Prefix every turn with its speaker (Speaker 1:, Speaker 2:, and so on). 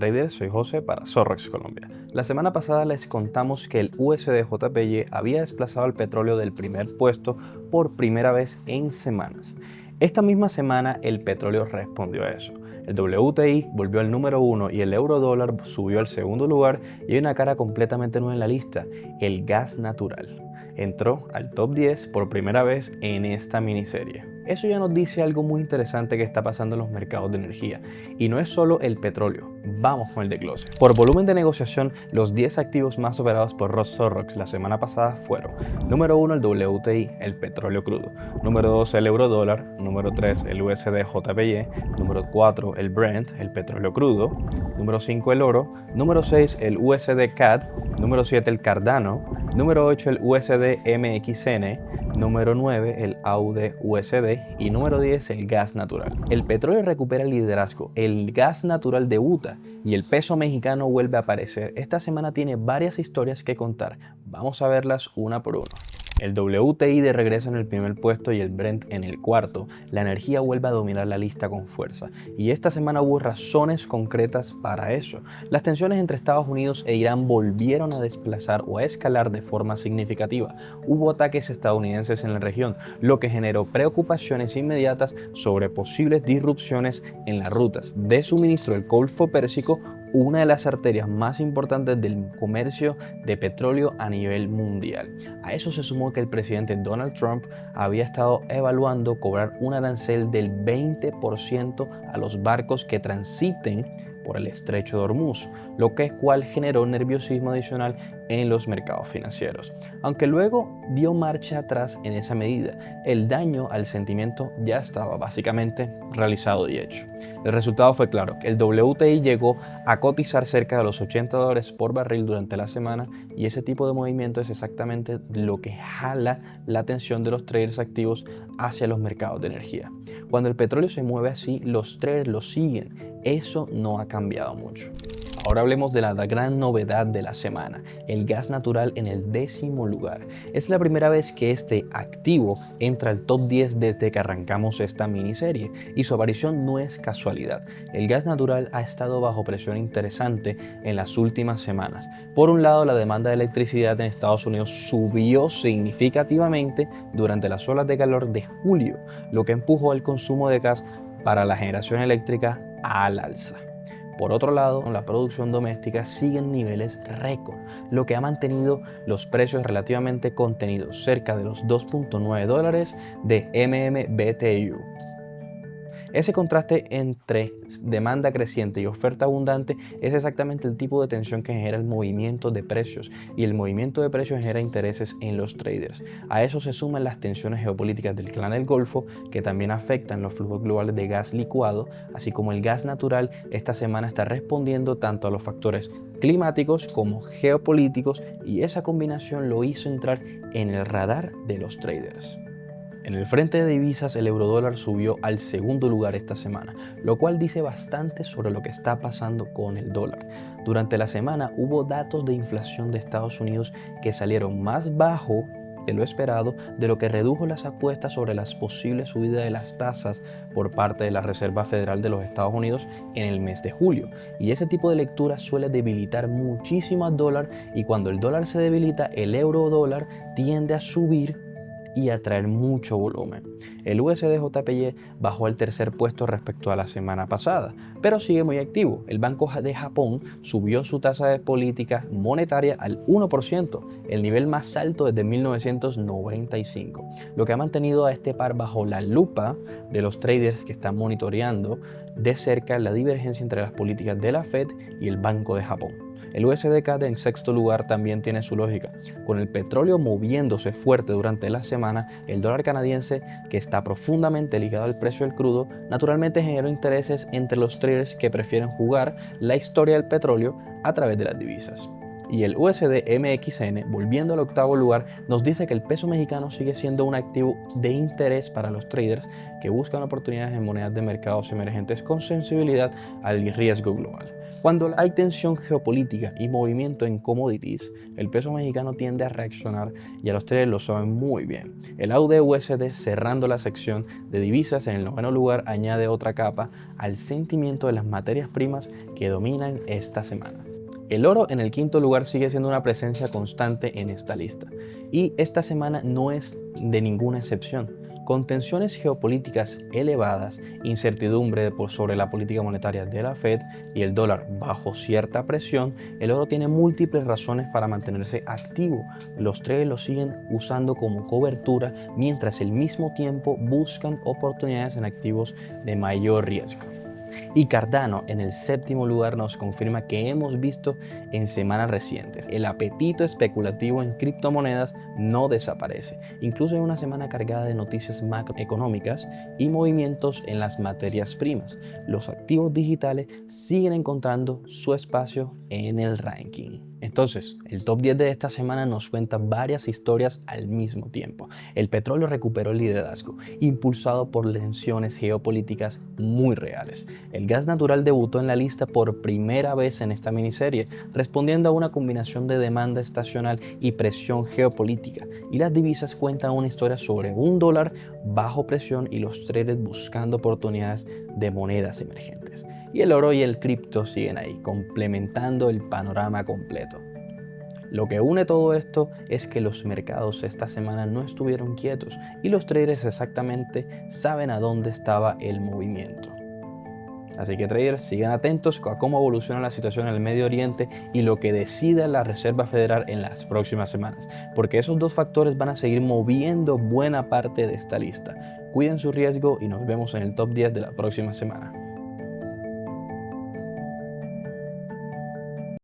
Speaker 1: traders, soy José para Zorrox Colombia. La semana pasada les contamos que el USD-JPY había desplazado al petróleo del primer puesto por primera vez en semanas. Esta misma semana el petróleo respondió a eso. El WTI volvió al número 1 y el euro dólar subió al segundo lugar, y hay una cara completamente nueva en la lista: el gas natural. Entró al top 10 por primera vez en esta miniserie. Eso ya nos dice algo muy interesante que está pasando en los mercados de energía, y no es solo el petróleo. Vamos con el desglose. Por volumen de negociación, los 10 activos más operados por Ross Zorrox la semana pasada fueron: número 1 el WTI, el petróleo crudo; número 2 el euro dólar; número 3 el USD JPY; número 4 el Brent, el petróleo crudo; número 5 el oro; número 6 el USD CAD; número 7 el Cardano; número 8 el USD MXN; número 9 el AUD USD y número 10 el gas natural. El petróleo recupera el liderazgo, el gas natural debuta y el peso mexicano vuelve a aparecer. Esta semana tiene varias historias que contar, vamos a verlas una por una. El WTI de regreso en el primer puesto y el Brent en el cuarto. La energía vuelve a dominar la lista con fuerza, y esta semana hubo razones concretas para eso. Las tensiones entre Estados Unidos e Irán volvieron a desplazar o a escalar de forma significativa. Hubo ataques estadounidenses en la región, lo que generó preocupaciones inmediatas sobre posibles disrupciones en las rutas de suministro del Golfo Pérsico, una de las arterias más importantes del comercio de petróleo a nivel mundial. A eso se sumó que el presidente Donald Trump había estado evaluando cobrar un arancel del 20% a los barcos que transiten por el estrecho de Hormuz, lo que generó nerviosismo adicional en los mercados financieros. Aunque luego dio marcha atrás en esa medida, el daño al sentimiento ya estaba básicamente realizado y hecho. El resultado fue claro: el WTI llegó a cotizar cerca de los $80 por barril durante la semana, y ese tipo de movimiento es exactamente lo que jala la atención de los traders activos hacia los mercados de energía. Cuando el petróleo se mueve así, los traders lo siguen. Eso no ha cambiado mucho. Ahora hablemos de la gran novedad de la semana: el gas natural en el 10º lugar. Es la primera vez que este activo entra al top 10 desde que arrancamos esta miniserie, y su aparición no es casualidad. El gas natural ha estado bajo presión interesante en las últimas semanas. Por un lado, la demanda de electricidad en Estados Unidos subió significativamente durante las olas de calor de julio, lo que empujó el consumo de gas para la generación eléctrica al alza. Por otro lado, la producción doméstica sigue en niveles récord, lo que ha mantenido los precios relativamente contenidos, cerca de los $2.9 de MMBTU. Ese contraste entre demanda creciente y oferta abundante es exactamente el tipo de tensión que genera el movimiento de precios, y el movimiento de precios genera intereses en los traders. A eso se suman las tensiones geopolíticas del Clan del Golfo, que también afectan los flujos globales de gas licuado, así como el gas natural. Esta semana está respondiendo tanto a los factores climáticos como geopolíticos, y esa combinación lo hizo entrar en el radar de los traders. En el frente de divisas, el eurodólar subió al segundo lugar esta semana, lo cual dice bastante sobre lo que está pasando con el dólar. Durante la semana hubo datos de inflación de Estados Unidos que salieron más bajo de lo esperado, de lo que redujo las apuestas sobre las posibles subidas de las tasas por parte de la Reserva Federal de los Estados Unidos en el mes de julio. Y ese tipo de lectura suele debilitar muchísimo al dólar, y cuando el dólar se debilita, el euro dólar tiende a subir y atraer mucho volumen. El USD-JPY bajó al tercer puesto respecto a la semana pasada, pero sigue muy activo. El Banco de Japón subió su tasa de política monetaria al 1%, el nivel más alto desde 1995, lo que ha mantenido a este par bajo la lupa de los traders que están monitoreando de cerca la divergencia entre las políticas de la Fed y el Banco de Japón. El USD CAD en sexto lugar también tiene su lógica. Con el petróleo moviéndose fuerte durante la semana, el dólar canadiense, que está profundamente ligado al precio del crudo, naturalmente generó intereses entre los traders que prefieren jugar la historia del petróleo a través de las divisas. Y el USD MXN, volviendo al octavo lugar, nos dice que el peso mexicano sigue siendo un activo de interés para los traders que buscan oportunidades en monedas de mercados emergentes con sensibilidad al riesgo global. Cuando hay tensión geopolítica y movimiento en commodities, el peso mexicano tiende a reaccionar y a los traders lo saben muy bien. El AUD-USD cerrando la sección de divisas en el noveno lugar añade otra capa al sentimiento de las materias primas que dominan esta semana. El oro en el quinto lugar sigue siendo una presencia constante en esta lista y esta semana no es de ninguna excepción. Con tensiones geopolíticas elevadas, incertidumbre sobre la política monetaria de la Fed y el dólar bajo cierta presión, el oro tiene múltiples razones para mantenerse activo. Los traders lo siguen usando como cobertura mientras al mismo tiempo buscan oportunidades en activos de mayor riesgo. Y Cardano en el séptimo lugar nos confirma que hemos visto en semanas recientes. El apetito especulativo en criptomonedas no desaparece, incluso en una semana cargada de noticias macroeconómicas y movimientos en las materias primas. Los activos digitales siguen encontrando su espacio en el ranking. Entonces, el top 10 de esta semana nos cuenta varias historias al mismo tiempo. El petróleo recuperó el liderazgo, impulsado por tensiones geopolíticas muy reales. El gas natural debutó en la lista por primera vez en esta miniserie, respondiendo a una combinación de demanda estacional y presión geopolítica. Y las divisas cuentan una historia sobre un dólar bajo presión y los traders buscando oportunidades de monedas emergentes. Y el oro y el cripto siguen ahí, complementando el panorama completo. Lo que une todo esto es que los mercados esta semana no estuvieron quietos y los traders exactamente saben a dónde estaba el movimiento. Así que traders, sigan atentos a cómo evoluciona la situación en el Medio Oriente y lo que decida la Reserva Federal en las próximas semanas, porque esos dos factores van a seguir moviendo buena parte de esta lista. Cuiden su riesgo y nos vemos en el top 10 de la próxima semana.